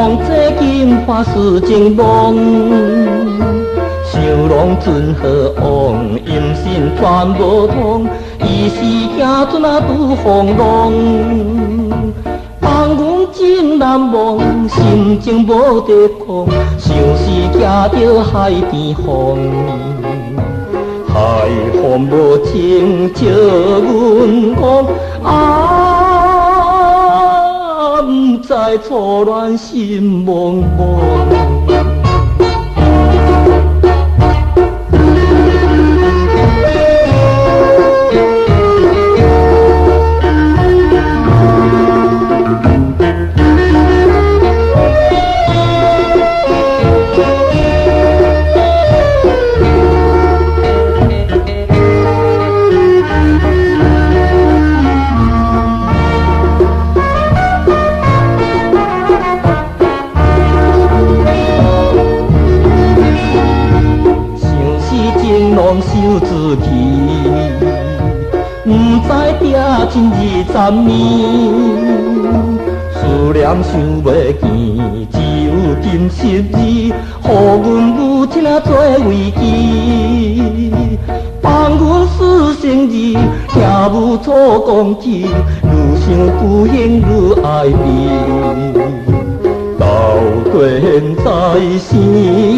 望这金花事情梦，想拢准好往，音信全无通，伊是行船啊拄风浪，放阮真难忘，心情无得控，像是行着海边风。海风无情笑阮讲，不知错乱心茫茫。想自己，不知定亲20年，思念想袂见，只有金10字，予阮母亲啊做慰藉。放阮私生子，听母错讲起，愈想不幸愈爱你。到底现在生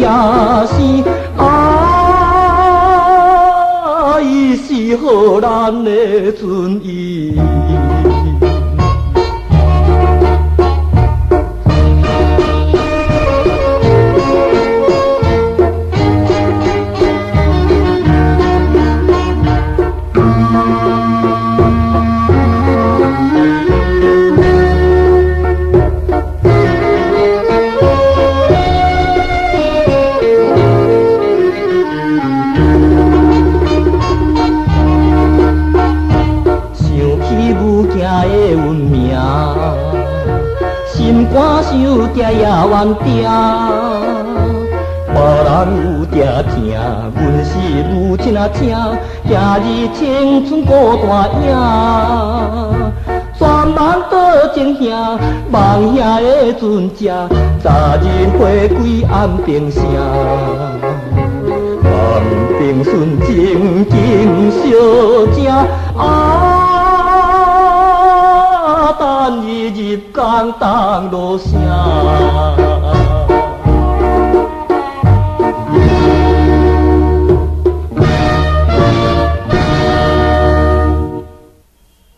也是伊是好咱的尊严。心肝想定也冤定，别人有定听，阮是母亲啊请，今日青春孤单影，全万倒情兄，望兄的船只，早日回归安平城，望平顺静静小正等伊入江东落城。